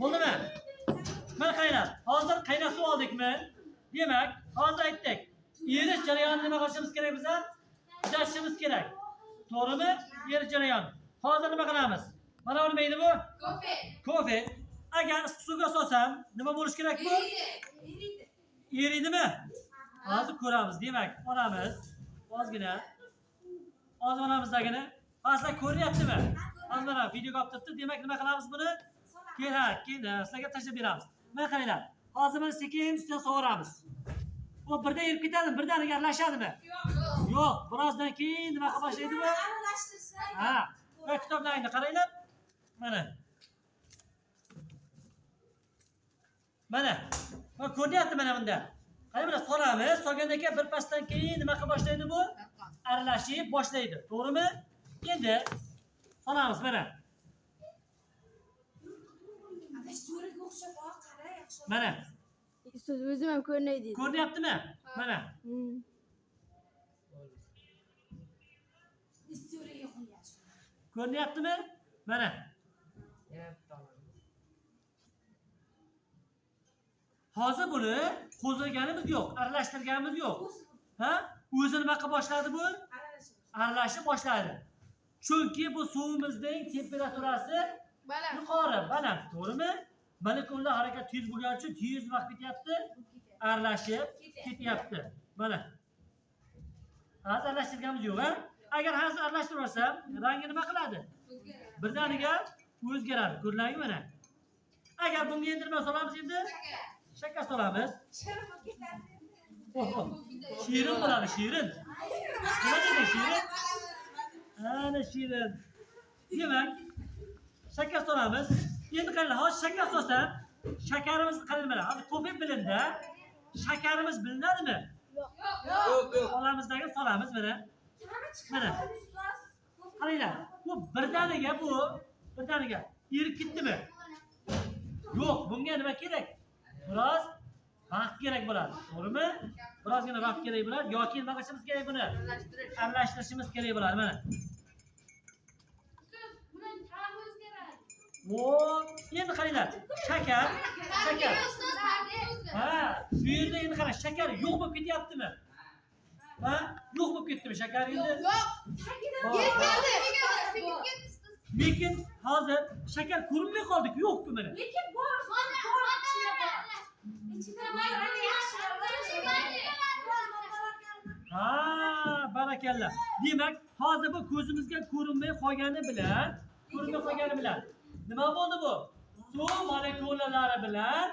Bo'ldimi? Mana qaranglar. Hozir qaynoq suv oldikmi? Demak, hozir aytdik. Erish jarayonini nima qilishimiz kerak bizlar? Kuzatishimiz kerak. To'g'rimi? Erish jarayoni. Hozir nima qilamiz? Mana nima edi bu? Kofe. Kofe. Agar issiq suvga solsam, nima bo'lish kerak bu? Eriydi. Eriydimi? Hozir ko'ramiz. Demak, olamiz. Ozgina. Hozir olamizligini. Hozir ko'ryaptimi? Hozir mana videoga olib turibdi. Demak, nima qilamiz buni? Keyin sizlarga tashlab beramiz. Mana qaranglar. Hozir buni sekin ustidan sovuramiz. Bu birdan erib ketadimi? Birdaniga aralashadimi? Yo'q. Birozdan keyin nima qila boshlaydi bu? Aralashtirsa. Ha. Va kitoblarni qaranglar. Mana. Mana. Va ko'ryapti mana bunda. Qarang mana solamiz. Solgandan keyin bir pasdan keyin nima qila boshlaydi bu? Aralashib boshlaydi. To'g'rimi? Endi solamiz mana. Adash-to'riga o'xshab qara yaxshi. Mana. Ustoz o'zim ham ko'rinay deydi. Ko'ryaptimi? Mana. Adash-to'riga qo'yash. Ko'ryaptimi? Mana. Hozir buni qo'zg'aganimiz yo'q, aralashtirganimiz yo'q. Ha? O'zi nima qila boshladi bu? Aralashib boshladi. Chunki bu suvimizning temperaturasi yuqori, baland, to'g'rimi? Molekulalar harakat tez bo'lgani uchun tez vaqt ketyapti, aralashib ketyapti. Mana. Hozir aralashtirganimiz yo'q, ha? Agar hozir aralashtirib olsam, rangi nima qiladi? Birdaniga o'zgaradi. Ko'rdingizmi mana? Agar bunga endi nima solamiz endi? Shakar solamiz. Shirin bo'ladi, shirin. Nima dedi shirin? Ana shirin. Demak, shakar solamiz. Endi qaranglar, hozir shakar solsam, shakarimiz qaranglar, hozir ko'p bilindi. Shakarimiz bilinadimi? Yo'q. Olamizdagi solamiz mana. Mana. Qaranglar, bu birdaniga erib ketdimi? Yo'q, bunga nima kerak? Biroz vaqt kerak bo'ladi. To'g'rimi? Birozgina vaqt kerak bo'ladi yoki nima qilishimiz kerak buni? Aralashtirishimiz kerak bo'ladi mana. Endi qaranglar. Shakar. Ha, bu yerda endi qarang, shakar yo'q bo'lib ketyaptimi? Ha? Yo'q bo'lib ketdimi shakar endi? Lekin hozir shakar ko'rinmay qoldi-ku, yo'q-ku mana. Lekin bor. Ha, barakalla. Demak, hozir bu ko'zimizga ko'rinmay qolgani bilan nima bo'ldi bu? Suv molekulalari bilan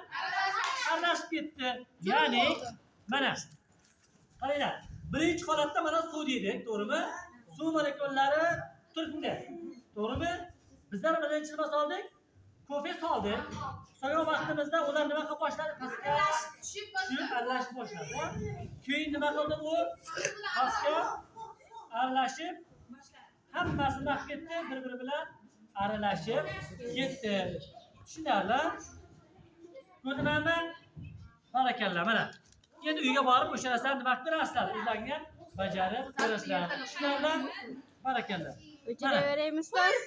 aralashib ketdi. Ya'ni mana qaranglar, birinchi holatda mana suv dedik, to'g'rimi? Suv molekulalari turibdi. To'g'rimi? Bizlar birinchi nima soldik? Kofe soldik. So'nggi vaqtimizda ular nima qilib boshladi? Pastga tushib aralashib boshladi. Keyin nima qildi u? Pastga aralashib hammasi nima ketdi? Bir-biri bilan aralashib ketdi. Tushunarli? Ko'rdingizmi? Barakalla mana. Endi uyga borib o'sha narsani nima qilib berasizlar? O'zlaringga bajarib ko'rasizlar. Tushunarli? Barakalla. O'chiraveraymi ustoz?